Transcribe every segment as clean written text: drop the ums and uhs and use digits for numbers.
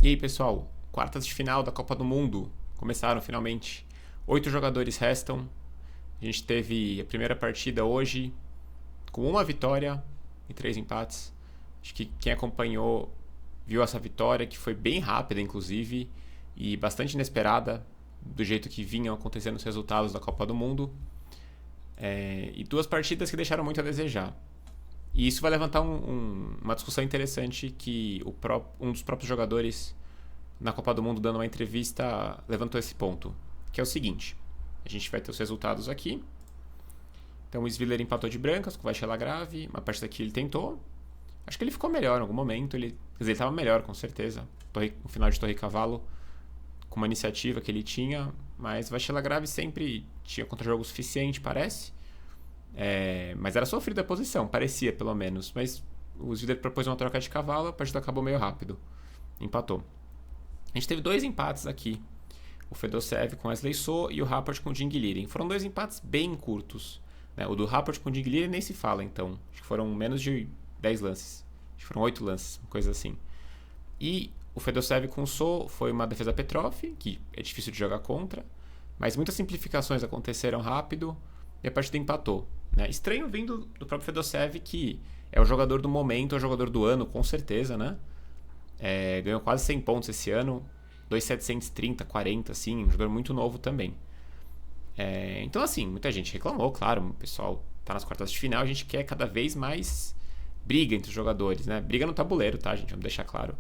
E aí, pessoal, quartas de final da Copa do Mundo começaram finalmente. 8 jogadores restam. A gente teve a primeira partida hoje com uma vitória e 3 empates. Acho que quem acompanhou viu essa vitória, que foi bem rápida, inclusive, e bastante inesperada, do jeito que vinham acontecendo os resultados da Copa do Mundo. E 2 partidas que deixaram muito a desejar. E isso vai levantar uma discussão interessante que um dos próprios jogadores na Copa do Mundo, dando uma entrevista, levantou esse ponto, que é o seguinte: a gente vai ter os resultados aqui. Então o Sviller empatou de brancas com o Vachier-Lagrave, uma partida que ele tentou. Acho que ele ficou melhor em algum momento, quer dizer, ele estava melhor com certeza, no final de Torre e Cavalo, com uma iniciativa que ele tinha, mas o Vachier-Lagrave sempre tinha contra-jogo suficiente, parece. Mas era sofrida a posição, parecia pelo menos. Mas o Sviller propôs uma troca de cavalo, a partida acabou meio rápido. Empatou. A gente teve 2 empates aqui. O Fedosev com Wesley So e o Rapport com o Ding-Liren. Foram 2 empates bem curtos. Né? O do Rapport com o Ding-Liren nem se fala, então. Acho que foram menos de 10 lances. Acho que foram 8 lances, uma coisa assim. E o Fedosev com o So foi uma defesa Petrov, que é difícil de jogar contra. Mas muitas simplificações aconteceram rápido e a partida empatou. Né? Estranho vindo do próprio Fedosev, que é o jogador do momento, é o jogador do ano, com certeza, né? Ganhou quase 100 pontos esse ano, 2,730, 40, assim, um jogador muito novo também. Então, assim, muita gente reclamou, claro, o pessoal tá nas quartas de final, a gente quer cada vez mais briga entre os jogadores, né? Briga no tabuleiro, tá, gente? Vamos deixar claro.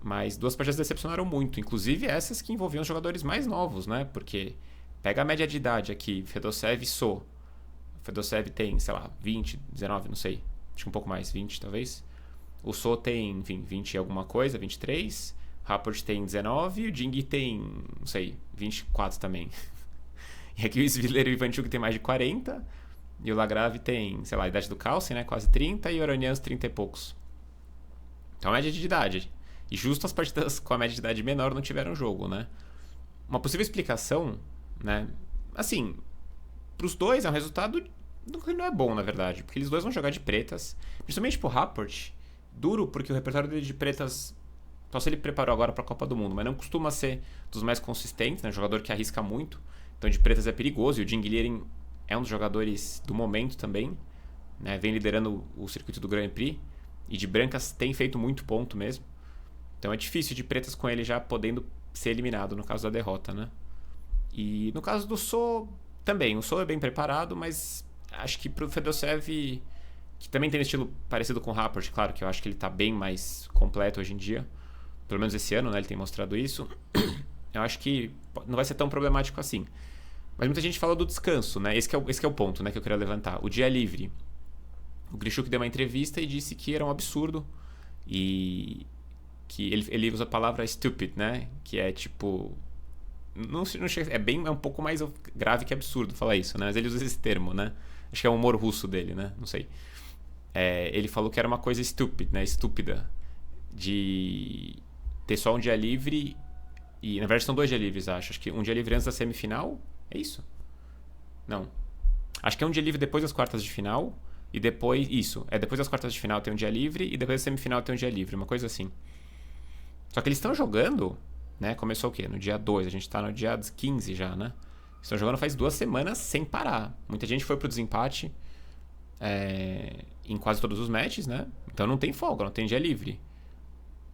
Mas 2 partidas decepcionaram muito, inclusive essas que envolviam os jogadores mais novos, né? Porque pega a média de idade aqui, Fedosev e So. O Fedosev tem, sei lá, 20, 19, não sei, acho que um pouco mais, 20 talvez. O So tem, enfim, 20 e alguma coisa, 23. O Rapport tem 19 e o Ding tem, não sei, 24 também. E aqui o Sviller e o Ivanchuk tem mais de 40. E o Lagrave tem, sei lá, a idade do Carlsen, né? Quase 30. E o Oranians 30 e poucos. Então, a média de idade. E justo as partidas com a média de idade menor não tiveram jogo, né? Uma possível explicação, né? Assim, pros dois é um resultado que não é bom, na verdade. Porque eles dois vão jogar de pretas. Principalmente pro Rapport. Duro, porque o repertório dele de pretas, só se ele preparou agora para a Copa do Mundo, mas não costuma ser dos mais consistentes, né? Jogador que arrisca muito, então de pretas é perigoso. E o Ding-Liren é um dos jogadores do momento também, né? Vem liderando o circuito do Grand Prix, e de brancas tem feito muito ponto mesmo, então é difícil de pretas com ele já podendo ser eliminado no caso da derrota, né? E no caso do So também, o So é bem preparado, mas acho que pro Fedosev, que também tem um estilo parecido com o Rapport, claro que eu acho que ele tá bem mais completo hoje em dia, pelo menos esse ano, né, ele tem mostrado isso. Eu acho que não vai ser tão problemático assim. Mas muita gente fala do descanso, né? Esse que é o ponto, né, que eu queria levantar. O dia livre. O Grishuk deu uma entrevista e disse que era um absurdo e que ele usa a palavra stupid, né, que é tipo não chega, é um pouco mais grave que absurdo falar isso, né? Mas ele usa esse termo, né? Acho que é o humor russo dele, né? Não sei. Ele falou que era uma coisa stupid, né? Estúpida. De ter só um dia livre. E na verdade são 2 dias livres, acho. Acho que um dia livre antes da semifinal. É isso? Não. Acho que é um dia livre depois das quartas de final. E depois. Isso. Depois das quartas de final tem um dia livre. E depois da semifinal tem um dia livre. Uma coisa assim. Só que eles estão jogando. Né? Começou o quê? No dia 2. A gente tá no dia 15 já, né? Estão jogando faz 2 semanas sem parar. Muita gente foi pro desempate. Em quase todos os matches, né? Então não tem folga, não tem dia livre.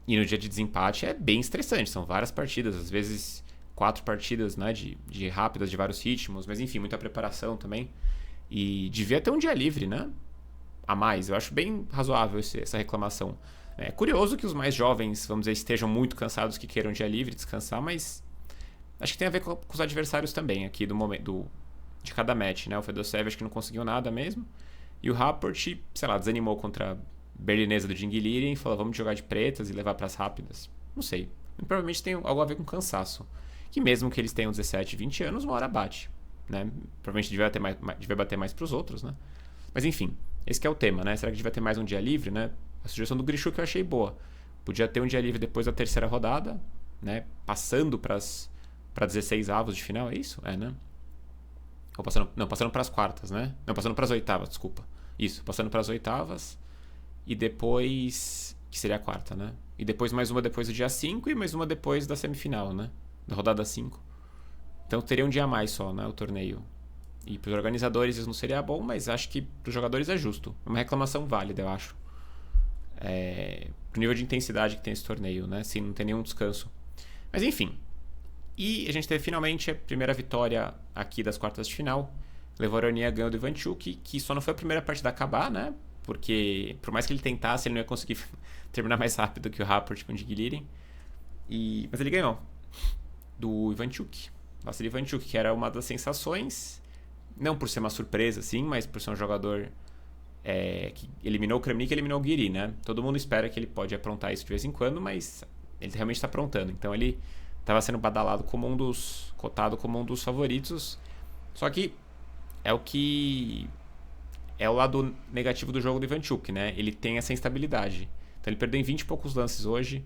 E no dia de desempate é bem estressante, são várias partidas, às vezes 4 partidas, né, de rápidas, de vários ritmos, mas enfim, muita preparação também. E devia ter um dia livre, né? A mais, eu acho bem razoável essa reclamação. É curioso que os mais jovens, vamos dizer, estejam muito cansados, que queiram um dia livre, descansar, mas acho que tem a ver com os adversários também aqui do momento de cada match, né? O Fedosev acho que não conseguiu nada mesmo. E o Rapport, sei lá, desanimou contra a berlinesa do Ding-Liren e falou, vamos jogar de pretas e levar para as rápidas. Não sei. Provavelmente tem algo a ver com cansaço. Que mesmo que eles tenham 17, 20 anos, uma hora bate. Né? Provavelmente devia bater mais para os outros, né? Mas enfim, esse que é o tema, né? Será que devia ter mais um dia livre, né? A sugestão do Grishuk eu achei boa. Podia ter um dia livre depois da terceira rodada, né? Passando para 16 avos de final, é isso? Né? Ou passando para as quartas, né? Não, passando para as oitavas, desculpa. Isso, passando para as oitavas. E depois que seria a quarta, né? E depois mais uma depois do dia 5 e mais uma depois da semifinal, né? Da rodada 5. Então teria um dia a mais só, né? O torneio. E para os organizadores isso não seria bom, mas acho que para os jogadores é justo. É uma reclamação válida, eu acho. Pro nível de intensidade que tem esse torneio, né? Sim, não tem nenhum descanso. Mas enfim. E a gente teve finalmente a primeira vitória aqui das quartas de final. Levou a Aronian ganhando do Ivanchuk, que só não foi a primeira partida a acabar, né? Porque por mais que ele tentasse, ele não ia conseguir terminar mais rápido que o Rapport com o Digilirin. Mas ele ganhou do Ivanchuk. Nossa, o Ivanchuk, que era uma das sensações, não por ser uma surpresa, assim, mas por ser um jogador que eliminou o Kramnik e eliminou o Guiri, né? Todo mundo espera que ele pode aprontar isso de vez em quando, mas ele realmente está aprontando. Então ele estava sendo badalado cotado como um dos favoritos. Só que é o lado negativo do jogo do Ivanchuk, né? Ele tem essa instabilidade. Então ele perdeu em 20 e poucos lances hoje.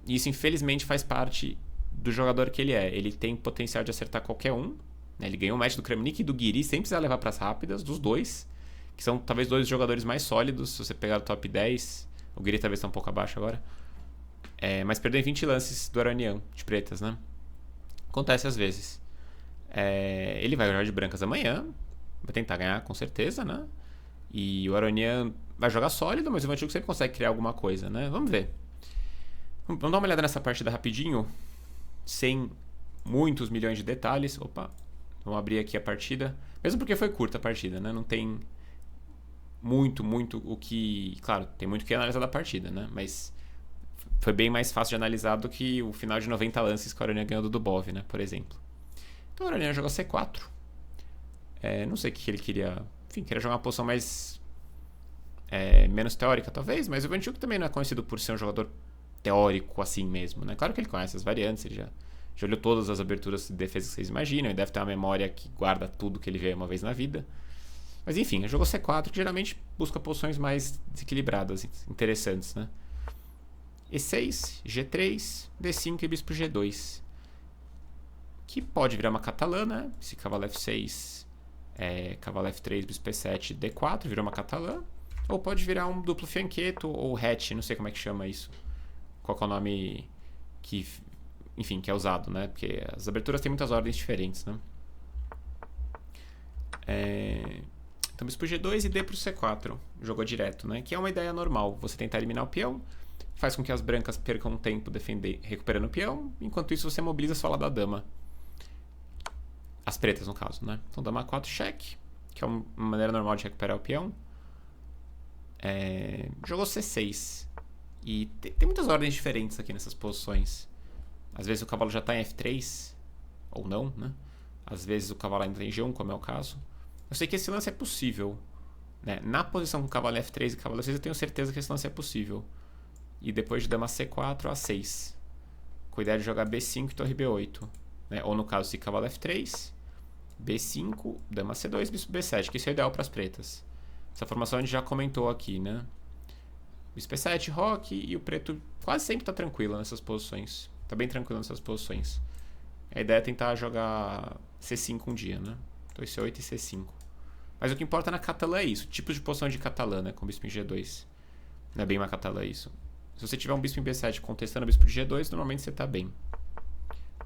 E isso, infelizmente, faz parte do jogador que ele é. Ele tem potencial de acertar qualquer um. Né? Ele ganhou o match do Kramnik e do Guiri sem precisar levar para as rápidas, dos dois. Que são talvez dois jogadores mais sólidos. Se você pegar o top 10, o Guiri talvez está um pouco abaixo agora. Mas perdeu em 20 lances do Aronian, de pretas, né? Acontece às vezes. Ele vai jogar de brancas amanhã. Vai tentar ganhar, com certeza, né? E o Aronian vai jogar sólido, mas o Ivanchuk sempre consegue criar alguma coisa, né? Vamos ver. Vamos dar uma olhada nessa partida rapidinho, sem muitos milhões de detalhes. Opa, vamos abrir aqui a partida. Mesmo porque foi curta a partida, né? Não tem muito o que... Claro, tem muito o que analisar da partida, né? Mas foi bem mais fácil de analisar do que o final de 90 lances que o Aronian ganhou do Dubov, né? Por exemplo. Então o Aronian jogou C4. Não sei o que ele queria... Enfim, queria jogar uma posição mais... menos teórica, talvez. Mas o Ivanchuk também não é conhecido por ser um jogador teórico assim mesmo, né? Claro que ele conhece as variantes, ele já olhou todas as aberturas de defesa que vocês imaginam, ele deve ter uma memória que guarda tudo que ele vê uma vez na vida. Mas enfim, ele jogou C4, que geralmente busca posições mais desequilibradas, interessantes, né? E6, G3, D5 e Bispo G2. Que pode virar uma catalã, né? Se cavalo F6, cavalo F3, Bispo E7, D4, virou uma catalã. Ou pode virar um duplo fianchetto ou hatch, não sei como é que chama isso. Qual que é o nome que é usado, né? Porque as aberturas têm muitas ordens diferentes, né? Então, Bispo G2 e D pro C4. Jogou direto, né? Que é uma ideia normal. Você tentar eliminar o peão, faz com que as brancas percam um tempo recuperando o peão. Enquanto isso, você mobiliza só lá da dama. As pretas, no caso, né? Então, dama A4, cheque, que é uma maneira normal de recuperar o peão. Jogou C6. E tem muitas ordens diferentes aqui nessas posições. Às vezes o cavalo já está em F3, ou não, né? Às vezes o cavalo ainda tem G1, como é o caso. Eu sei que esse lance é possível, né? Na posição com o cavalo F3 e cavalo C6, eu tenho certeza que esse lance é possível. E depois de dama C4, A6. Com a ideia de jogar B5 e torre B8. Né? Ou no caso, se cavalo F3, B5, dama C2, bispo B7, que isso é ideal para as pretas. Essa formação a gente já comentou aqui, né? Bispo E7, roque, e o preto quase sempre está tranquilo nessas posições. Está bem tranquilo nessas posições. A ideia é tentar jogar C5 um dia, né? Então C8 e C5. Mas o que importa na catalã é isso. Tipos de posição de catalã, né? Com bispo em G2. Não é bem uma catalã isso. Se você tiver um bispo em B7 contestando o bispo de G2, normalmente você está bem.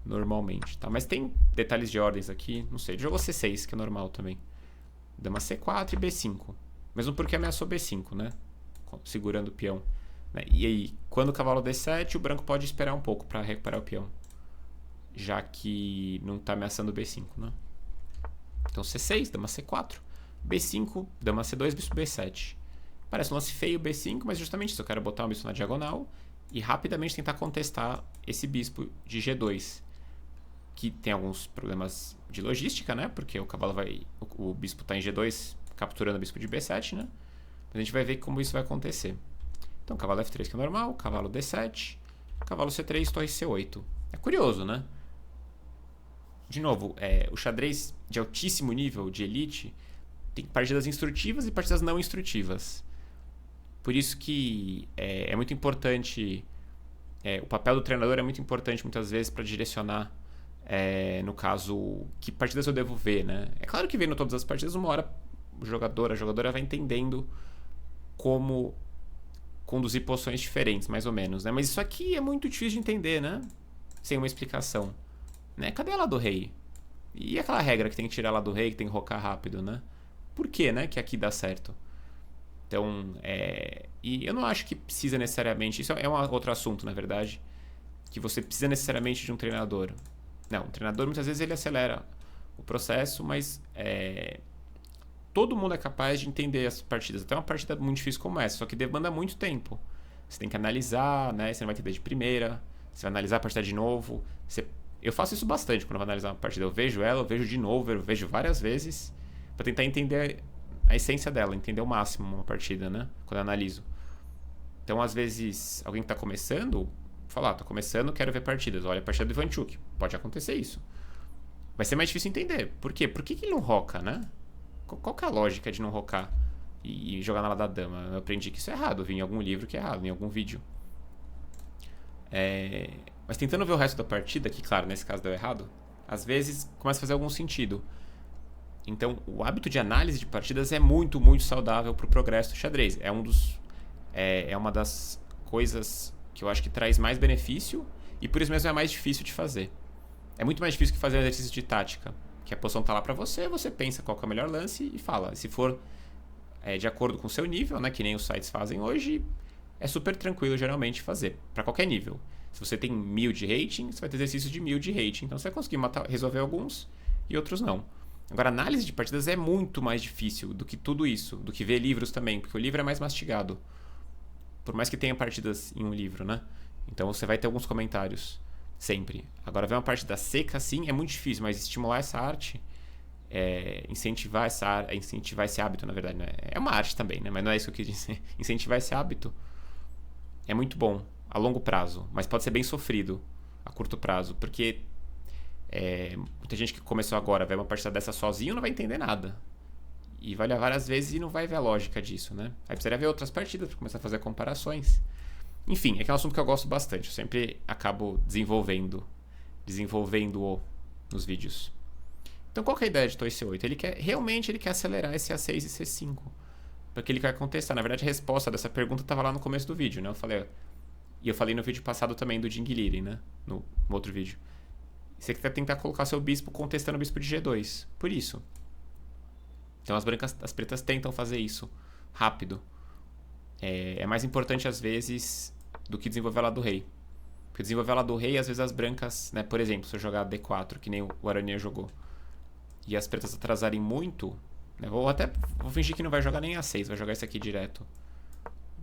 Normalmente, tá? Mas tem detalhes de ordens aqui. Não sei. Ele jogou C6, que é normal também. Dama C4 e B5. Mesmo porque ameaçou B5, né? Segurando o peão. E aí, quando o cavalo D7, o branco pode esperar um pouco para recuperar o peão. Já que não está ameaçando o B5, né? Então C6, dama C4. B5, dama C2, bispo B7. Parece um lance feio B5, mas justamente isso. Eu quero botar um bispo na diagonal e rapidamente tentar contestar esse bispo de G2. Que tem alguns problemas de logística, né? Porque o bispo está em G2 capturando o bispo de B7, né? Mas a gente vai ver como isso vai acontecer. Então, cavalo F3 que é normal, cavalo D7, cavalo C3, torre C8. É curioso, né? De novo, o xadrez de altíssimo nível, de elite, tem partidas instrutivas e partidas não instrutivas. Por isso que é muito importante... o papel do treinador é muito importante muitas vezes para direcionar, no caso, que partidas eu devo ver, né? É claro que vendo todas as partidas, uma hora a jogadora vai entendendo como conduzir posições diferentes, mais ou menos, né? Mas isso aqui é muito difícil de entender, né? Sem uma explicação. Né? Cadê a lá do rei? E aquela regra que tem que tirar lá do rei, que tem que rocar rápido, né? Por que, né, que aqui dá certo? Então, e eu não acho que precisa necessariamente... Isso é um outro assunto, na verdade. Que você precisa necessariamente de um treinador. Não, o treinador muitas vezes ele acelera o processo, mas todo mundo é capaz de entender as partidas. Até uma partida muito difícil como essa, só que demanda muito tempo. Você tem que analisar, né? Você não vai entender de primeira. Você vai analisar a partida de novo. Eu faço isso bastante quando eu vou analisar uma partida. Eu vejo ela, eu vejo de novo, eu vejo várias vezes para tentar entender a essência dela, entender o máximo uma partida, né? Quando eu analiso. Então, às vezes, alguém que tá começando, fala, tô começando, quero ver partidas. Olha a partida do Ivanchuk. Pode acontecer isso. Vai ser mais difícil entender. Por quê? Por que ele não roca, né? Qual que é a lógica de não rocar e jogar na ala da dama? Eu aprendi que isso é errado. Eu vi em algum livro que é errado, em algum vídeo. Mas tentando ver o resto da partida, que claro, nesse caso deu errado, às vezes começa a fazer algum sentido. Então, o hábito de análise de partidas é muito, muito saudável para o progresso do xadrez. É uma das coisas que eu acho que traz mais benefício e por isso mesmo é mais difícil de fazer. É muito mais difícil que fazer um exercício de tática, que a posição está lá para você, você pensa qual que é o melhor lance e fala. Se for de acordo com o seu nível, né, que nem os sites fazem hoje, é super tranquilo geralmente fazer, para qualquer nível. Se você tem 1000 de rating, você vai ter exercício de 1000 de rating, então você vai conseguir resolver alguns e outros não. Agora, análise de partidas é muito mais difícil do que tudo isso, do que ver livros também, porque o livro é mais mastigado. Por mais que tenha partidas em um livro, né? Então você vai ter alguns comentários, sempre. Agora, ver uma partida seca, assim, é muito difícil, mas estimular essa arte, incentivar esse hábito, na verdade, né? É uma arte também, né? Mas não é isso que eu quis dizer. Incentivar esse hábito é muito bom a longo prazo, mas pode ser bem sofrido a curto prazo, porque muita gente que começou agora ver uma partida dessa sozinho não vai entender nada. E vai olhar várias vezes e não vai ver a lógica disso, né? Aí precisaria ver outras partidas para começar a fazer comparações. Enfim, é um assunto que eu gosto bastante. Eu sempre acabo desenvolvendo-o nos vídeos. Então qual que é a ideia de Torre C8? Ele quer acelerar esse A6 e C5. Porque ele quer contestar. Na verdade, a resposta dessa pergunta estava lá no começo do vídeo, né? Eu falei no vídeo passado também do Jinguiliri, né? No outro vídeo. Você quer tentar colocar seu bispo contestando o bispo de G2. Por isso. Então as pretas tentam fazer isso rápido. É mais importante às vezes do que desenvolver a lá do rei. Porque desenvolver a lá do rei, às vezes as brancas, né? Por exemplo, se eu jogar D4, que nem o Aranha jogou, e as pretas atrasarem muito, né? Vou fingir que não vai jogar nem A6, vai jogar isso aqui direto.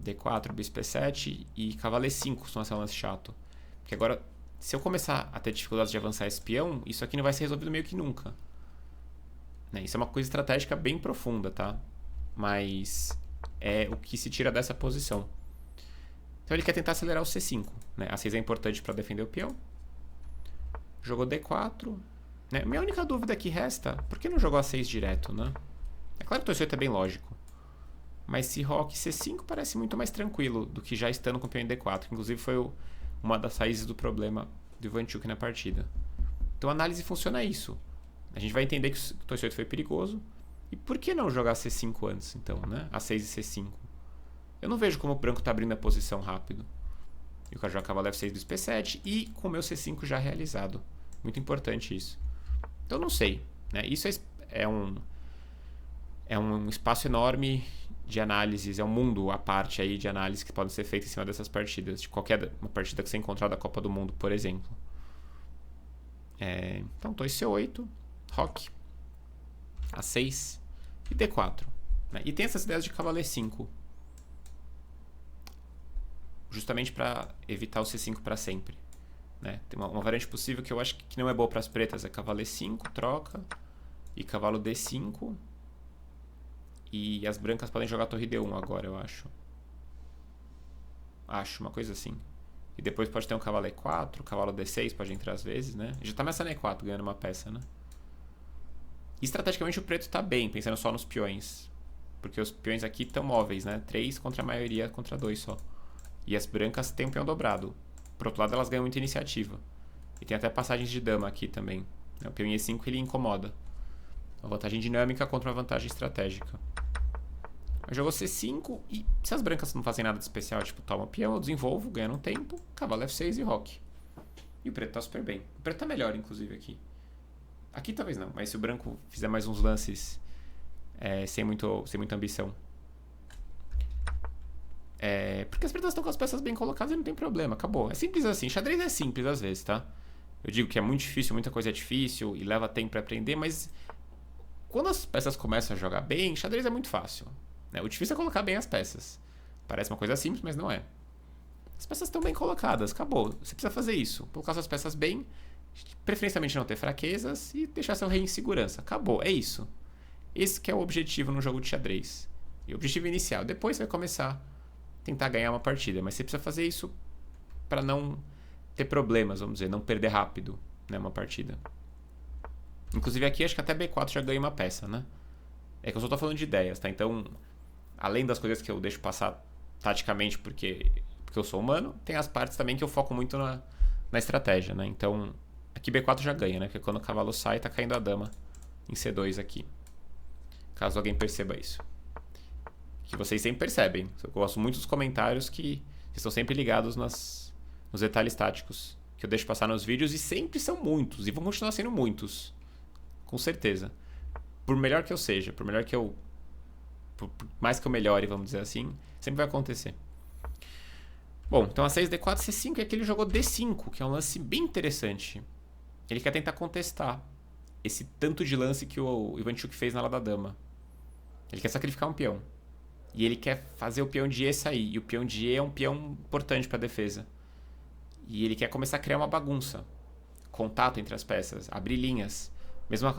D4, bispo E7 e cavalo E5, se não é um lance chato. Porque agora, se eu começar a ter dificuldades de avançar esse peão, isso aqui não vai ser resolvido meio que nunca. Né? Isso é uma coisa estratégica bem profunda, tá? Mas é o que se tira dessa posição. Então ele quer tentar acelerar o C5. Né? A6 é importante para defender o peão. Jogou D4. Né? Minha única dúvida que resta, por que não jogou A6 direto, né? É claro que o Torre C8 é bem lógico. Mas se roque C5 parece muito mais tranquilo do que já estando com o peão em D4. Inclusive foi uma das raízes do problema do Ivanchuk na partida. Então a análise funciona isso. A gente vai entender que o Torre C8 foi perigoso. E por que não jogar C5 antes, então, né? A6 e C5. Eu não vejo como o branco está abrindo a posição rápido. E o cara joga cavalo F6 do P7 e com o meu C5 já realizado. Muito importante isso. Então não sei. Né? Isso é um espaço enorme de análises, é um mundo à parte aí de análise que podem ser feitas em cima dessas partidas. De qualquer uma partida que você encontrar da Copa do Mundo, por exemplo. Então, Torre C8, roque, A6 e D4. Né? E tem essas ideias de cavalo E5. Justamente para evitar o C5 para sempre. Né? Tem uma variante possível que eu acho que não é boa para as pretas. É cavalo E5, troca. E cavalo D5. E as brancas podem jogar torre D1 agora, eu acho. Acho, uma coisa assim. E depois pode ter um cavalo E4, cavalo D6 pode entrar às vezes, né? Já tá ameaçando E4, ganhando uma peça, né? E estrategicamente o preto tá bem, pensando só nos peões. Porque os peões aqui estão móveis, né? 3 contra a maioria, contra 2 só. E as brancas têm um peão dobrado. Por outro lado, elas ganham muita iniciativa. E tem até passagens de dama aqui também. O peão em E5 ele incomoda. Uma vantagem dinâmica contra uma vantagem estratégica. Mas jogou C5 e se as brancas não fazem nada de especial, tipo, toma peão, eu desenvolvo, ganhando um tempo, cavalo F6 e roque. E o preto tá super bem. O preto tá melhor, inclusive, aqui. Aqui talvez não, mas se o branco fizer mais uns lances sem muita ambição. Porque as pretas estão com as peças bem colocadas e não tem problema, acabou. É simples assim, xadrez é simples às vezes, tá? Eu digo que é muito difícil, muita coisa é difícil e leva tempo pra aprender, mas quando as peças começam a jogar bem, xadrez é muito fácil. Né? O difícil é colocar bem as peças. Parece uma coisa simples, mas não é. As peças estão bem colocadas, acabou. Você precisa fazer isso. Colocar suas peças bem, preferencialmente não ter fraquezas e deixar seu rei em segurança. Acabou, é isso. Esse que é o objetivo no jogo de xadrez. E o objetivo inicial. Depois você vai começar a tentar ganhar uma partida, mas você precisa fazer isso para não ter problemas, vamos dizer, não perder rápido, né, uma partida. Inclusive aqui acho que até B4 já ganha uma peça, né? É que eu só tô falando de ideias, tá? Então, além das coisas que eu deixo passar taticamente porque eu sou humano, tem as partes também que eu foco muito na estratégia, né? Então, aqui B4 já ganha, né? Porque quando o cavalo sai, tá caindo a dama em C2 aqui. Caso alguém perceba isso. Que vocês sempre percebem. Eu gosto muito dos comentários que estão sempre ligados nos detalhes táticos que eu deixo passar nos vídeos e sempre são muitos. E vão continuar sendo muitos. Com certeza. Por melhor que eu seja, por mais que eu melhore, vamos dizer assim, sempre vai acontecer. Bom, então a 6 D4, C5 e aqui ele jogou D5, que é um lance bem interessante. Ele quer tentar contestar esse tanto de lance que o Ivanchuk fez na ala da dama. Ele quer sacrificar um peão. E ele quer fazer o peão de E sair. E o peão de E é um peão importante para a defesa. E ele quer começar a criar uma bagunça. Contato entre as peças, abrir linhas, mesmo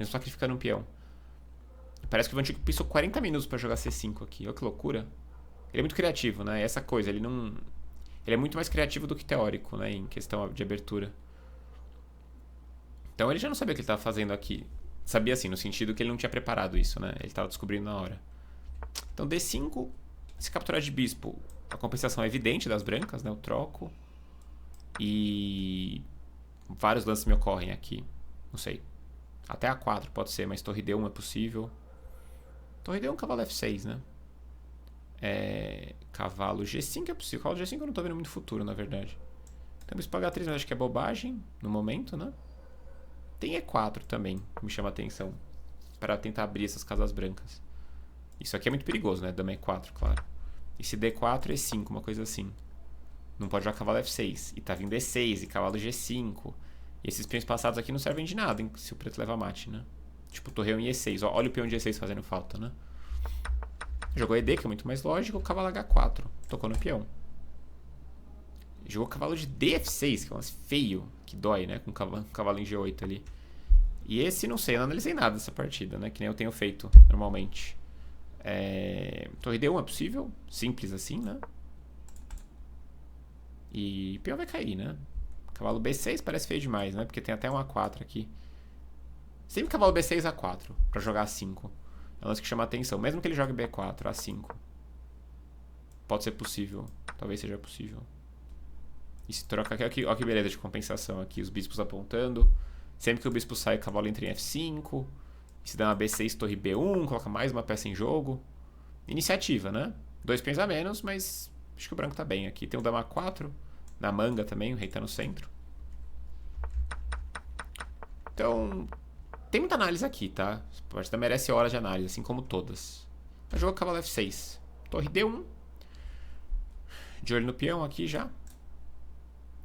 sacrificando um peão. Parece que o Ivanchuk pensou 40 minutos para jogar C5 aqui. Olha que loucura. Ele é muito criativo, né? Essa coisa, ele é muito mais criativo do que teórico, né? Em questão de abertura. Então ele já não sabia o que ele estava fazendo aqui. Sabia assim, no sentido que ele não tinha preparado isso, né? Ele estava descobrindo na hora. Então D5, se capturar de bispo, a compensação é evidente das brancas, né? Eu troco. E vários lances me ocorrem aqui. Não sei. Até A4 pode ser, mas torre D1 é possível. Torre D1, cavalo F6, né? Cavalo G5 é possível. Cavalo G5 eu não tô vendo muito futuro, na verdade. Então bispo H3, mas acho que é bobagem no momento, né? Tem E4 também, que me chama a atenção. Para tentar abrir essas casas brancas. Isso aqui é muito perigoso, né? Dama E4, claro. E se D4, E5, uma coisa assim. Não pode jogar cavalo F6. E tá vindo E6 e cavalo G5. E esses peões passados aqui não servem de nada, hein, se o preto leva mate, né? Tipo, torreão em E6. Ó, olha o peão de E6 fazendo falta, né? Jogou ED, que é muito mais lógico. Cavalo H4. Tocou no peão. Jogou cavalo de DF6, que é um lance feio, que dói, né? Com cavalo em G8 ali. E esse, não sei, eu não analisei nada dessa partida, né? Que nem eu tenho feito normalmente. Torre D1 é possível. Simples assim, né? E peão vai cair, né? Cavalo B6 parece feio demais, né? Porque tem até um A4 aqui. Sempre cavalo B6, A4 pra jogar A5. É um lance que chama atenção. Mesmo que ele jogue B4, A5. Pode ser possível. Talvez seja possível. E se troca aqui. Olha que beleza de compensação aqui. Os bispos apontando. Sempre que o bispo sai, o cavalo entra em F5. E se dá uma B6, torre B1. Coloca mais uma peça em jogo. Iniciativa, né? 2 peões a menos, mas acho que o branco tá bem aqui. Tem o dama A4. Na manga também, o rei tá no centro. Então, tem muita análise aqui, tá? A partida merece horas de análise, assim como todas. Eu jogo cavalo F6. Torre D1. De olho no peão aqui já.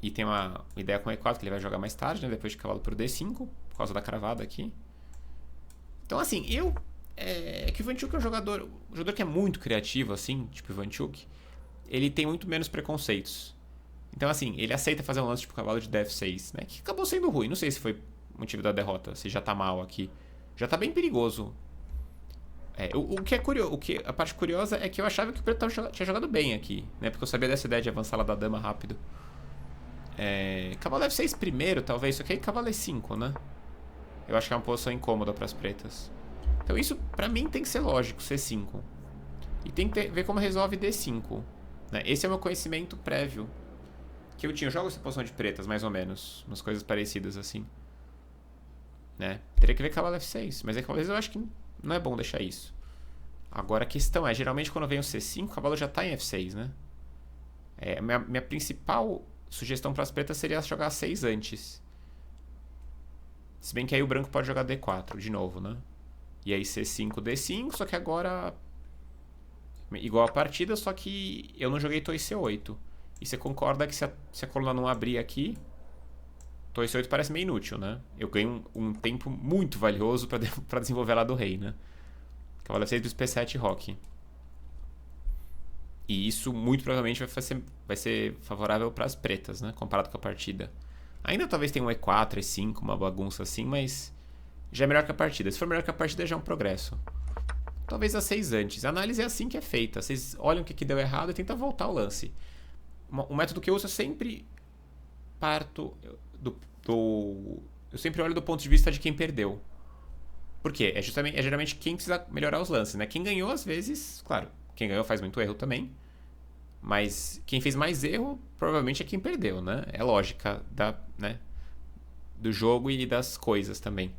E tem uma ideia com E4 que ele vai jogar mais tarde, né? Depois de cavalo pro D5, por causa da cravada aqui. Então, assim, é que o Ivanchuk é um jogador que é muito criativo, assim, tipo o Ivanchuk. Ele tem muito menos preconceitos. Então, assim, ele aceita fazer um lance tipo cavalo de DF6, né? Que acabou sendo ruim. Não sei se foi motivo da derrota, se já tá mal aqui. Já tá bem perigoso. O que é curioso, a parte curiosa é que eu achava que o preto tinha jogado bem aqui, né? Porque eu sabia dessa ideia de avançar lá da dama rápido. Cavalo F6 primeiro, talvez. Isso aqui é cavalo E5, né? Eu acho que é uma posição incômoda para as pretas. Então isso, pra mim, tem que ser lógico, C5. E tem que ver como resolve D5. Né? Esse é o meu conhecimento prévio. Que eu tinha. Eu jogo essa posição de pretas, mais ou menos. Umas coisas parecidas assim. Né? Teria que ver cavalo F6. Mas às vezes eu acho que não é bom deixar isso. Agora a questão é, geralmente quando vem o C5, o cavalo já está em F6, né? Minha principal sugestão para as pretas seria jogar 6 antes. Se bem que aí o branco pode jogar D4 de novo, né? E aí C5, D5, só que agora igual a partida, só que eu não joguei torre C8. E você concorda que se a coluna não abrir aqui, torre C8 parece meio inútil, né? Eu ganho um tempo muito valioso para desenvolver lá do rei, né? Cavalo F6 do P7 roque. E isso muito provavelmente vai ser favorável para as pretas, né? Comparado com a partida. Ainda talvez tenha um E4, E5, uma bagunça assim, mas já é melhor que a partida. Se for melhor que a partida, já é um progresso. Talvez a 6 antes. A análise é assim que é feita. Vocês olham o que deu errado e tentam voltar o lance. O método que eu uso é sempre parto eu sempre olho do ponto de vista de quem perdeu. Por quê? É geralmente quem precisa melhorar os lances, né? Quem ganhou, às vezes, claro, quem ganhou faz muito erro também. Mas quem fez mais erro, provavelmente é quem perdeu, né? É lógica do jogo e das coisas também.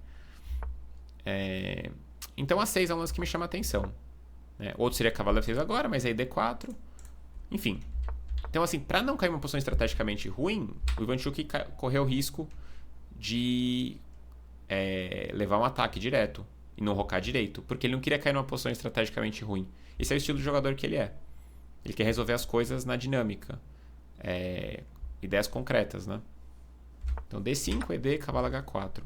Então a 6 é um lance que me chama a atenção. Né? Outro seria cavalo F6 agora, mas aí D4. Enfim. Então, assim, para não cair uma posição estrategicamente ruim, o Ivanchuk correu o risco de levar um ataque direto e não rocar direito, porque ele não queria cair numa posição estrategicamente ruim. Esse é o estilo de jogador que ele é. Ele quer resolver as coisas na dinâmica. Ideias concretas, né? Então, D5, ED, cavalo H4.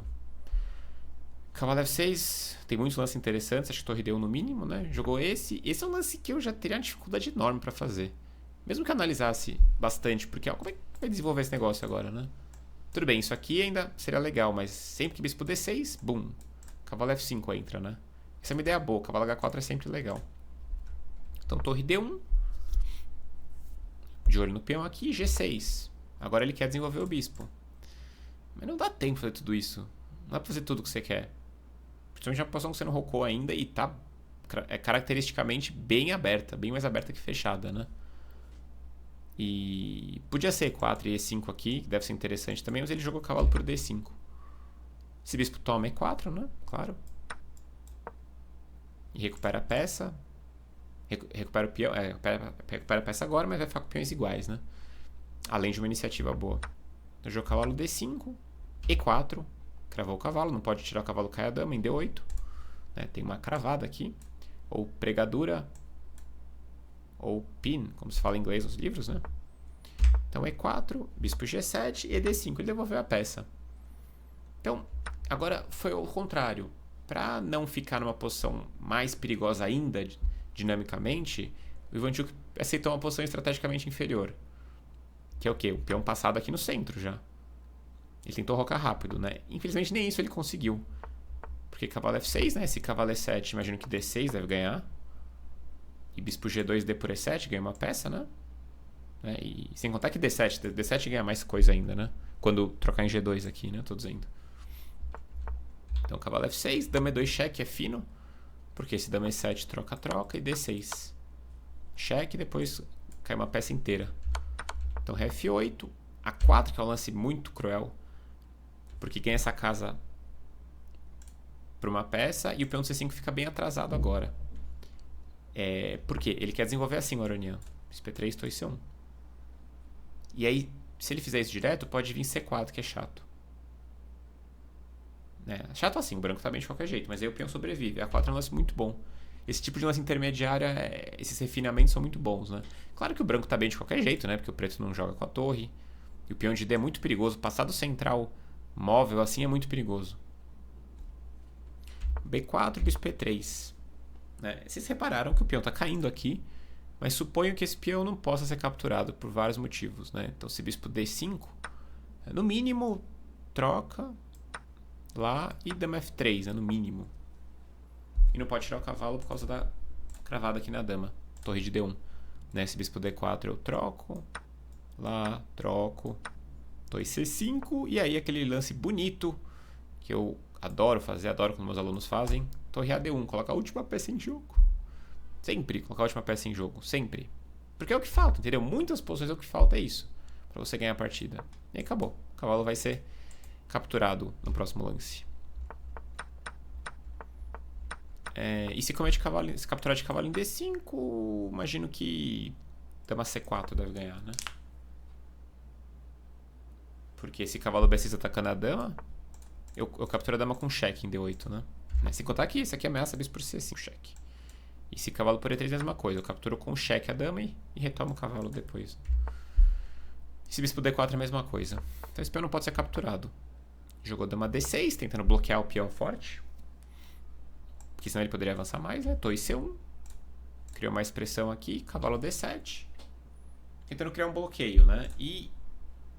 Cavalo F6, tem muitos lances interessantes, acho que torre D1 no mínimo, né? Jogou esse. Esse é um lance que eu já teria uma dificuldade enorme para fazer. Mesmo que eu analisasse bastante, porque como é que vai desenvolver esse negócio agora, né? Tudo bem, isso aqui ainda seria legal, mas sempre que bispo D6, bum. Cavalo F5 entra, né? Essa é uma ideia boa, cavalo H4 é sempre legal. Então, torre D1. De olho no peão aqui, G6. Agora ele quer desenvolver o bispo. Mas não dá tempo pra fazer tudo isso. Não dá pra fazer tudo o que você quer. Principalmente na posição que você não rocou ainda e tá caracteristicamente bem aberta. Bem mais aberta que fechada, né? E podia ser E4 e E5 aqui, que deve ser interessante também, mas ele jogou cavalo por D5. Esse bispo toma E4, né? Claro. E recupera a peça. Recupera o peão. Recupera a peça agora, mas vai ficar com peões iguais, né? Além de uma iniciativa boa. Então jogou cavalo D5. E4. Cravou o cavalo. Não pode tirar o cavalo, cai a dama em D8. Né? Tem uma cravada aqui. Ou pregadura. Ou pin, como se fala em inglês nos livros, né? Então E4, bispo G7 e D5. Ele devolveu a peça. Então, agora foi o contrário. Para não ficar numa posição mais perigosa ainda, dinamicamente, o Ivanchuk aceitou uma posição estrategicamente inferior. Que é o quê? O peão passado aqui no centro já. Ele tentou rocar rápido, né? Infelizmente nem isso ele conseguiu. Porque cavalo F6, né? Esse cavalo E7, imagino que D6 deve ganhar. E bispo G2, D por E7, ganha uma peça, né? E sem contar que D7 ganha mais coisa ainda, né? Quando trocar em G2 aqui, né? Tô dizendo. Então, cavalo F6, dama E2 cheque é fino. Porque esse dama E7 troca e D6. Cheque, depois cai uma peça inteira. Então, ré F8, A4, que é um lance muito cruel. Porque ganha essa casa por uma peça e o peão do C5 fica bem atrasado agora. Por quê? Ele quer desenvolver assim o Aronian. P3, torre C1. E aí, se ele fizer isso direto, pode vir C4, que é chato. Chato assim, o branco tá bem de qualquer jeito, mas aí o peão sobrevive. A4 é um lance muito bom. Esse tipo de lance intermediário, esses refinamentos são muito bons, né? Claro que o branco tá bem de qualquer jeito, né? Porque o preto não joga com a torre. E o peão de D é muito perigoso. Passado central móvel assim é muito perigoso. B4, bispo E3. Vocês repararam que o peão está caindo aqui, mas suponho que esse peão não possa ser capturado por vários motivos, né? Então, se bispo D5, no mínimo, troca lá e dama F3, no mínimo. E não pode tirar o cavalo por causa da cravada aqui na dama, torre de D1. Se bispo D4 eu troco, lá, troco, torre C5, e aí aquele lance bonito que eu adoro fazer, adoro quando meus alunos fazem. Torre AD1, coloca a última peça em jogo. Sempre colocar a última peça em jogo, sempre. Porque é o que falta, entendeu? Muitas posições é o que falta, é isso. Pra você ganhar a partida. E aí acabou. O cavalo vai ser capturado no próximo lance. E se comer de cavalo, se capturar de cavalo em D5, imagino que dama C4 deve ganhar, né? Porque esse cavalo B6 atacando a dama, eu capturo a dama com cheque em D8, né? Sem contar que esse aqui ameaça bispo por C5, cheque. E se cavalo por E3 é a mesma coisa, eu capturo com cheque a dama e retomo o cavalo depois. Esse bispo D4 é a mesma coisa. Então esse peão não pode ser capturado. Jogou dama D6, tentando bloquear o peão forte. Porque senão ele poderia avançar mais, né? Torre C1. Criou mais pressão aqui, cavalo D7. Tentando criar um bloqueio, né? E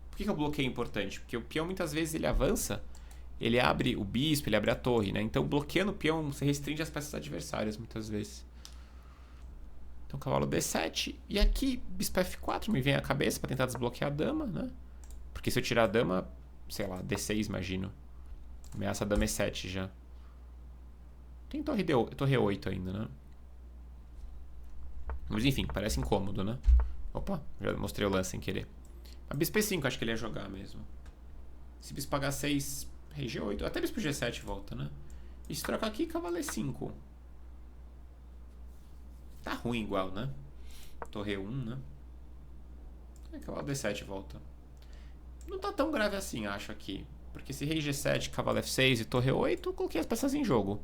por que o bloqueio é importante? Porque o peão muitas vezes ele avança, ele abre o bispo, ele abre a torre, né? Então bloqueando o peão, você restringe as peças adversárias muitas vezes. Então cavalo D7. E aqui, bispo F4 me vem à cabeça para tentar desbloquear a dama, né? Porque se eu tirar a dama, sei lá, D6 imagino. Ameaça a dama E7 já. Tem torre E8 ainda, né? Mas enfim, parece incômodo, né? Opa, já mostrei o lance sem querer. A bispo E5 acho que ele ia jogar mesmo. Se bispo H6, rei G8. Até bispo G7 volta, né? E se trocar aqui, cavalo E5. Tá ruim igual, né? Torre E1, né? Cavalo D7 volta. Não tá tão grave assim, acho, aqui. Porque se rei G7, cavalo F6 e torre E8, eu coloquei as peças em jogo.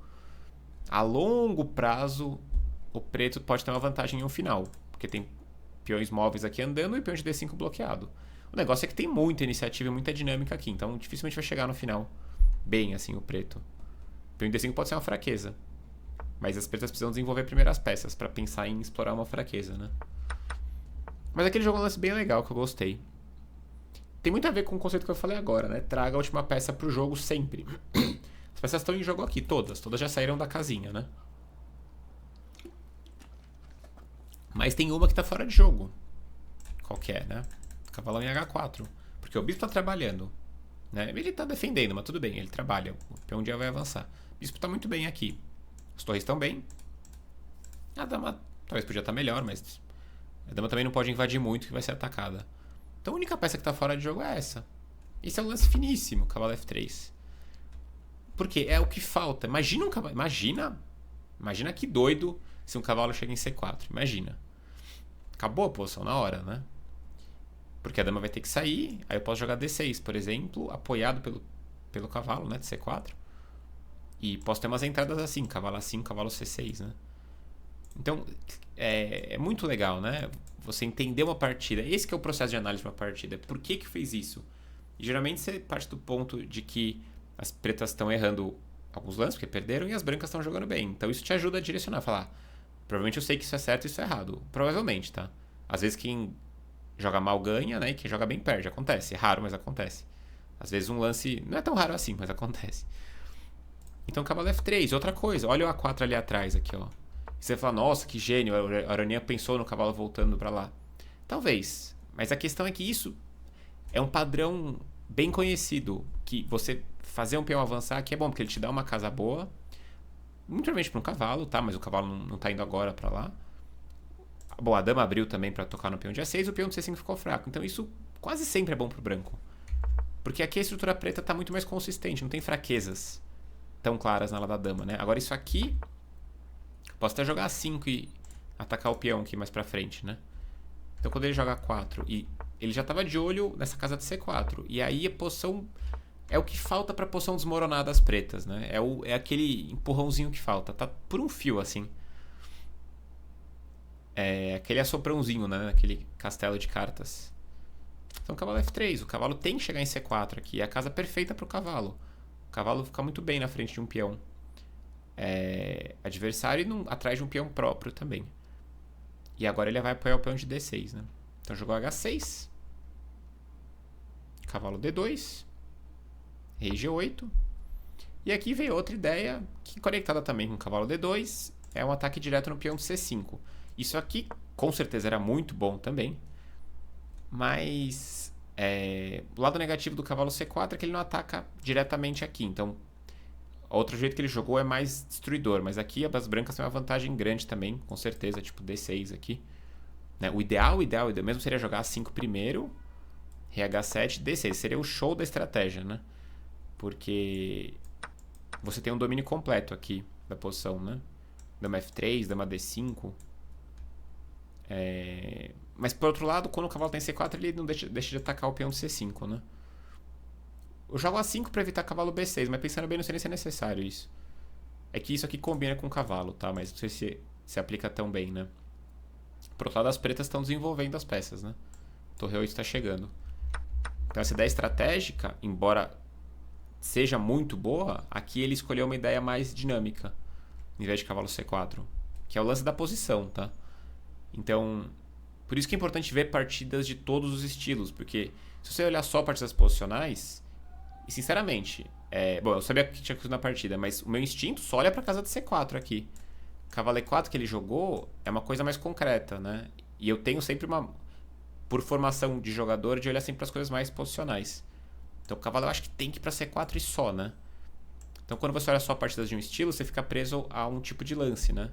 A longo prazo, o preto pode ter uma vantagem em um final. Porque tem peões móveis aqui andando e peão de D5 bloqueado. O negócio é que tem muita iniciativa e muita dinâmica aqui. Então dificilmente vai chegar no final bem assim o preto. O peão de D5 pode ser uma fraqueza. Mas as pretas precisam desenvolver primeiras peças para pensar em explorar uma fraqueza, né? Mas aquele jogo é um lance bem legal que eu gostei. Tem muito a ver com o conceito que eu falei agora, né? Traga a última peça pro jogo sempre. As peças estão em jogo aqui, todas. Todas já saíram da casinha, né? Mas tem uma que tá fora de jogo. Qual que é, né? Cavalão em H4. Porque o bispo tá trabalhando. Né? Ele tá defendendo, mas tudo bem, ele trabalha. O peão dia vai avançar. O bispo tá muito bem aqui. As torres estão bem. A dama talvez podia estar melhor, mas a dama também não pode invadir muito que vai ser atacada. Então a única peça que está fora de jogo é essa. Esse é um lance finíssimo, cavalo F3. Porque é o que falta. Imagina um cavalo. Imagina que doido se um cavalo chega em C4. Imagina. Acabou a posição na hora, né? Porque a dama vai ter que sair. Aí eu posso jogar D6, por exemplo, apoiado pelo cavalo, né? De C4. E posso ter umas entradas assim, cavalo A5, cavalo C6, né? Então, é muito legal, né? Você entender uma partida. Esse que é o processo de análise de uma partida. Por que fez isso? E geralmente você parte do ponto de que as pretas estão errando alguns lances, porque perderam, e as brancas estão jogando bem. Então isso te ajuda a direcionar, falar, provavelmente eu sei que isso é certo e isso é errado. Provavelmente, tá? Às vezes quem joga mal ganha, né? E quem joga bem perde. Acontece. É raro, mas acontece. Às vezes um lance... Não é tão raro assim, mas acontece. Então cavalo F3. Outra coisa. Olha o A4 ali atrás, aqui, ó. E você fala, nossa, que gênio. A Aroninha pensou no cavalo voltando pra lá. Talvez. Mas a questão é que isso é um padrão bem conhecido. Que você fazer um peão avançar aqui é bom, porque ele te dá uma casa boa. Muito provavelmente para um cavalo, tá? Mas o cavalo não tá indo agora pra lá. Bom, a dama abriu também para tocar no peão de A6, o peão de C5 ficou fraco. Então isso quase sempre é bom pro branco. Porque aqui a estrutura preta tá muito mais consistente, não tem fraquezas tão claras na ala da dama, né? Agora isso aqui, posso até jogar A5 e atacar o peão aqui mais pra frente, né? Então quando ele joga A4 e ele já tava de olho nessa casa de C4. E aí a posição é o que falta pra posição desmoronada das pretas, né? É aquele empurrãozinho que falta. Tá por um fio, assim. É aquele assoprãozinho, né? Aquele castelo de cartas. Então cavalo F3. O cavalo tem que chegar em C4 aqui. É a casa perfeita pro cavalo. O cavalo fica muito bem na frente de um peão adversário e atrás de um peão próprio também. E agora ele vai apoiar o peão de D6, né? Então jogou H6. Cavalo D2. Rei G8. E aqui veio outra ideia, que conectada também com o cavalo D2, é um ataque direto no peão de C5. Isso aqui, com certeza, era muito bom também. Mas o lado negativo do cavalo C4 é que ele não ataca diretamente aqui. Então, outro jeito que ele jogou é mais destruidor. Mas aqui as brancas têm uma vantagem grande também, com certeza, tipo D6 aqui. Né? O ideal mesmo seria jogar A5 primeiro, Rei H7, D6. Seria o show da estratégia, né? Porque você tem um domínio completo aqui da posição, né? Dama F3, dama D5. Mas por outro lado, quando o cavalo tá em C4, ele não deixa de atacar o peão de C5, né? Eu jogo A5 pra evitar cavalo B6, mas pensando bem, não sei nem se é necessário isso. É que isso aqui combina com o cavalo, tá? Mas não sei se aplica tão bem, né? Por outro lado, as pretas estão desenvolvendo as peças, né? Torre 8 tá chegando. Então essa ideia estratégica, embora seja muito boa, aqui ele escolheu uma ideia mais dinâmica, em vez de cavalo C4, que é o lance da posição, tá? Então, por isso que é importante ver partidas de todos os estilos, porque se você olhar só partidas posicionais, e sinceramente, bom, eu sabia que tinha coisa na partida, mas o meu instinto só olha pra casa de C4 aqui. Cavalo E4 que ele jogou é uma coisa mais concreta, né? E eu tenho sempre por formação de jogador, de olhar sempre para as coisas mais posicionais. Então o cavalo eu acho que tem que ir pra C4 e só, né? Então quando você olha só partidas de um estilo, você fica preso a um tipo de lance, né?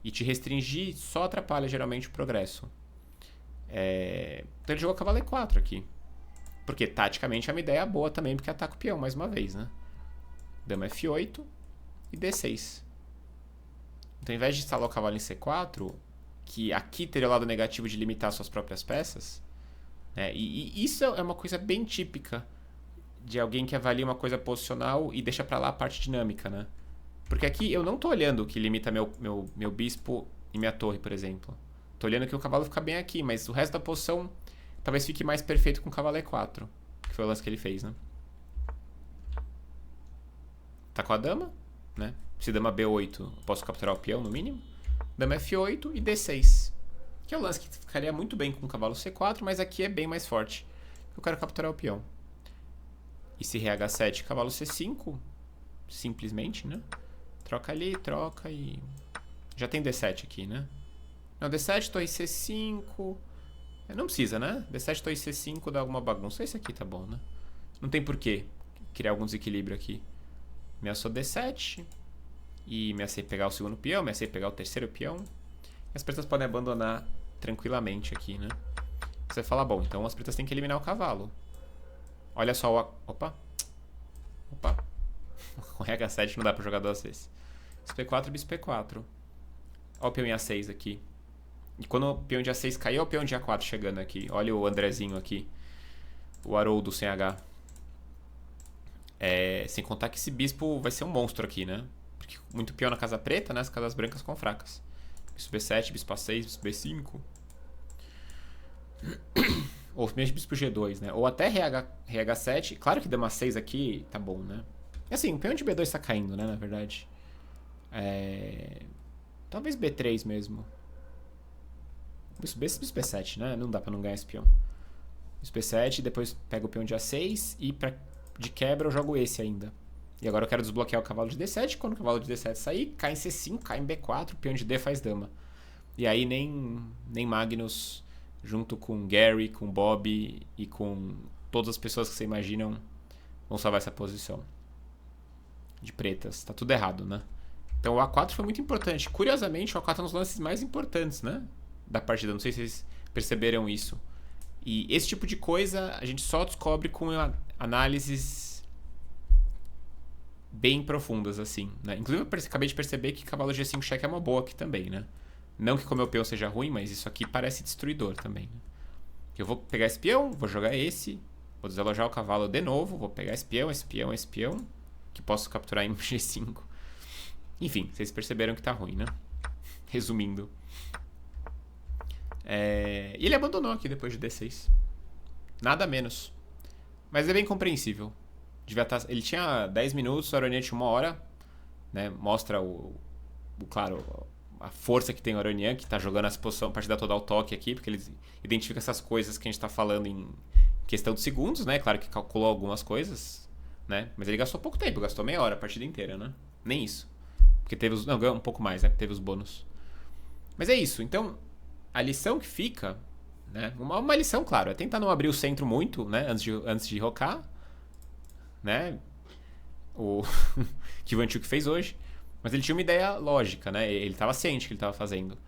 E te restringir só atrapalha geralmente o progresso. Então ele jogou cavalo E4 aqui. Porque taticamente é uma ideia boa também, porque ataca o peão mais uma vez, né? Dama F8 e D6. Então ao invés de instalar o cavalo em C4, que aqui teria o lado negativo de limitar suas próprias peças, né? E isso é uma coisa bem típica de alguém que avalia uma coisa posicional e deixa pra lá a parte dinâmica, né? Porque aqui eu não tô olhando o que limita meu bispo e minha torre, por exemplo. Tô olhando que o cavalo fica bem aqui, mas o resto da posição talvez fique mais perfeito com o cavalo E4, que foi o lance que ele fez, né? Tá com a dama, né? Se dama B8, eu posso capturar o peão no mínimo. Dama F8 e D6. Que é o lance que ficaria muito bem com o cavalo C4, mas aqui é bem mais forte. Eu quero capturar o peão. E se rei H7, cavalo C5, simplesmente, né? Troca ali, troca e... Já tem D7 aqui, né? Não, D7, torre C5... Não precisa, né? D7, torre C5 dá alguma bagunça. Esse aqui tá bom, né? Não tem porquê criar algum desequilíbrio aqui. Ameaçou D7. E ameacei pegar o segundo peão, ameacei pegar o terceiro peão. E as pretas podem abandonar tranquilamente aqui, né? Você fala, bom, então as pretas têm que eliminar o cavalo. Olha só o... Opa. Com H7 não dá pra jogar duas vezes. Bispo P4, Bispo P4. Olha o peão em A6 aqui. E quando o peão de A6 cair, olha o peão de A4 chegando aqui. Olha o Andrezinho aqui. O Haroldo sem H. Sem contar que esse bispo vai ser um monstro aqui, né? Porque muito peão na casa preta, né? As casas brancas ficam fracas. Bispo B7, Bispo A6, Bispo B5. Ou mesmo Bispo G2, né? Ou até RH7. Claro que dama 6 aqui tá bom, né? E assim, o peão de B2 tá caindo, né? Na verdade. Talvez B3 mesmo. Bispo B7, né? Não dá pra não ganhar esse peão. Bispo B7, depois pego o peão de A6 e de quebra eu jogo esse ainda. E agora eu quero desbloquear o cavalo de D7. Quando o cavalo de D7 sair, cai em C5, cai em B4, o peão de D faz dama. E aí nem Magnus, junto com Gary, com Bob e com todas as pessoas que você imaginam, vão salvar essa posição. De pretas. Tá tudo errado, né? Então o A4 foi muito importante. Curiosamente, o A4 é um dos lances mais importantes, né? Da partida. Não sei se vocês perceberam isso. E esse tipo de coisa a gente só descobre com análises bem profundas, assim, né? Inclusive eu acabei de perceber que cavalo G5 cheque é uma boa aqui também, né? Não que o meu peão seja ruim, mas isso aqui parece destruidor também, né? Eu vou pegar esse peão, vou jogar esse, vou desalojar o cavalo de novo, vou pegar esse peão, que posso capturar em G5. Enfim, vocês perceberam que tá ruim, né? Resumindo. E ele abandonou aqui depois de D6. Nada menos. Mas é bem compreensível. Ele tinha 10 minutos, a Aronian tinha 1 hora, né? Mostra claro, a força que tem o Aronian, que tá jogando essa posição a partida toda ao toque aqui, porque ele identifica essas coisas que a gente tá falando em questão de segundos, né? Claro que calculou algumas coisas, né? Mas ele gastou pouco tempo, gastou meia hora a partida inteira, né? Nem isso. Porque teve os... Não, ganhou um pouco mais, né? Teve os bônus. Mas é isso. Então, a lição que fica, né? Uma lição, claro, é tentar não abrir o centro muito, né? Antes de rocar, né? O que o Ivanchuk fez hoje. Mas ele tinha uma ideia lógica, né? Ele estava ciente que ele estava fazendo.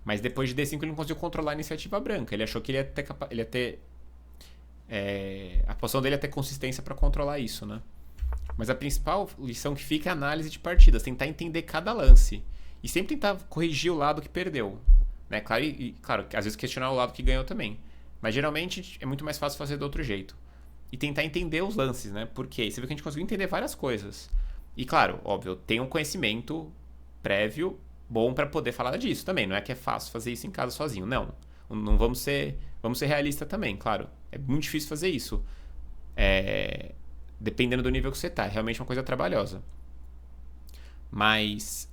Mas depois de D5 ele não conseguiu controlar a iniciativa branca. Ele achou que ele ia ter a posição dele ia ter consistência para controlar isso, né? Mas a principal lição que fica é a análise de partidas. Tentar entender cada lance. E sempre tentar corrigir o lado que perdeu. Né? Claro, claro, às vezes questionar o lado que ganhou também. Mas geralmente é muito mais fácil fazer do outro jeito. E tentar entender os lances, né? Porque você viu que a gente conseguiu entender várias coisas. E claro, óbvio, tem um conhecimento prévio bom para poder falar disso também. Não é que é fácil fazer isso em casa sozinho. Não. Não vamos ser realistas também, claro. É muito difícil fazer isso. Dependendo do nível que você tá. É realmente uma coisa trabalhosa. Mas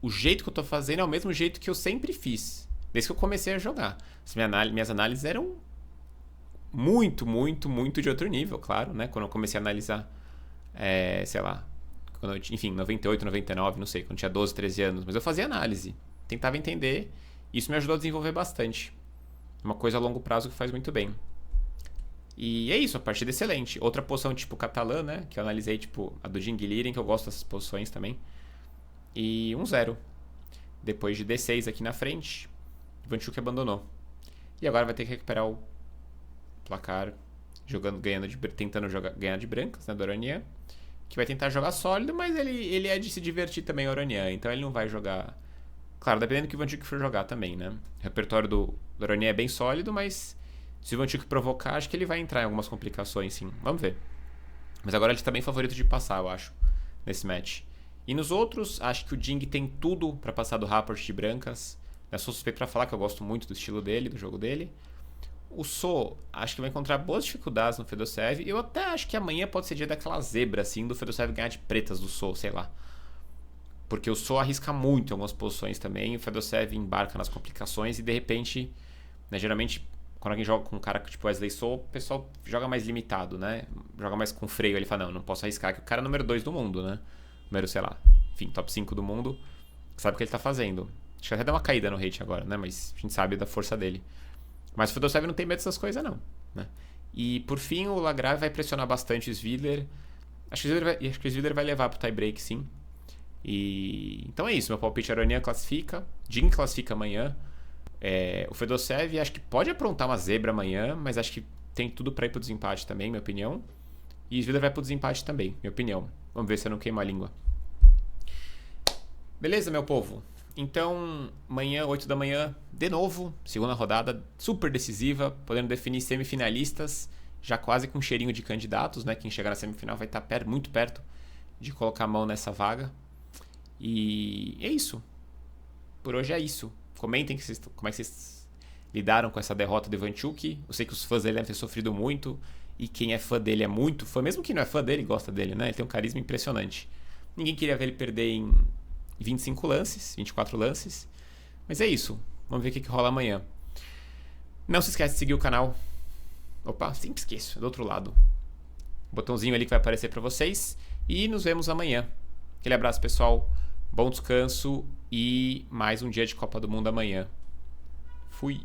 o jeito que eu tô fazendo é o mesmo jeito que eu sempre fiz. Desde que eu comecei a jogar. Minhas análises eram muito, muito, muito de outro nível, claro, né? Quando eu comecei a analisar, sei lá, enfim, 98, 99, não sei, quando eu tinha 12, 13 anos. Mas eu fazia análise, tentava entender. Isso me ajudou a desenvolver bastante. Uma coisa a longo prazo que faz muito bem. E é isso, a partida excelente. Outra posição tipo catalã, né? Que eu analisei, tipo, a do Jinguiliren, que eu gosto dessas posições também. E 1-0. Depois de D6 aqui na frente, Ivanchuk abandonou. E agora vai ter que recuperar o placar, tentando ganhar de brancas, né, do Oranian, que vai tentar jogar sólido, mas ele é de se divertir também, o Oranian, então ele não vai jogar. Claro, dependendo do que o Ivanchuk for jogar também, né? O repertório do Oranian é bem sólido, mas se o Ivanchuk provocar, acho que ele vai entrar em algumas complicações, sim. Vamos ver. Mas agora ele tá bem favorito de passar, eu acho, nesse match. E nos outros, acho que o Jing tem tudo para passar do Rapport de brancas. Eu sou suspeito pra falar que eu gosto muito do estilo dele, do jogo dele. O So, acho que vai encontrar boas dificuldades no Fedosev. Eu até acho que amanhã pode ser dia daquela zebra, assim, do Fedosev ganhar de pretas do So, sei lá. Porque o So arrisca muito em algumas posições também. O Fedosev embarca nas complicações e, de repente, né, geralmente, quando alguém joga com um cara tipo Wesley So, o pessoal joga mais limitado, né? Joga mais com freio. Ele fala, não posso arriscar, que o cara é número 2 do mundo, né? Número, sei lá, enfim, top 5 do mundo. Sabe o que ele tá fazendo. Acho que até dá uma caída no hate agora, né? Mas a gente sabe da força dele. Mas o Fedosev não tem medo dessas coisas, não. Né? E, por fim, o Lagrave vai pressionar bastante o Svidler. Acho que o Svidler vai levar pro tie-break, sim. Então é isso. Meu palpite, Aronian classifica. Jing classifica amanhã. O Fedosev acho que pode aprontar uma zebra amanhã, mas acho que tem tudo pra ir pro desempate também, minha opinião. E o Svidler vai pro desempate também, minha opinião. Vamos ver se eu não queimo a língua. Beleza, meu povo? Então, amanhã, 8 da manhã, de novo, segunda rodada, super decisiva, podendo definir semifinalistas, já quase com cheirinho de candidatos, né? Quem chegar na semifinal vai estar muito perto de colocar a mão nessa vaga. E é isso. Por hoje é isso. Comentem como é que vocês lidaram com essa derrota do Ivanchuk. Eu sei que os fãs dele devem ter sofrido muito, e quem é fã dele é muito fã, mesmo quem não é fã dele gosta dele, né? Ele tem um carisma impressionante. Ninguém queria ver ele perder em 25 lances, 24 lances. Mas é isso. Vamos ver o que rola amanhã. Não se esquece de seguir o canal. Opa, sempre esqueço. Do outro lado. O botãozinho ali que vai aparecer para vocês. E nos vemos amanhã. Aquele abraço, pessoal. Bom descanso e mais um dia de Copa do Mundo amanhã. Fui.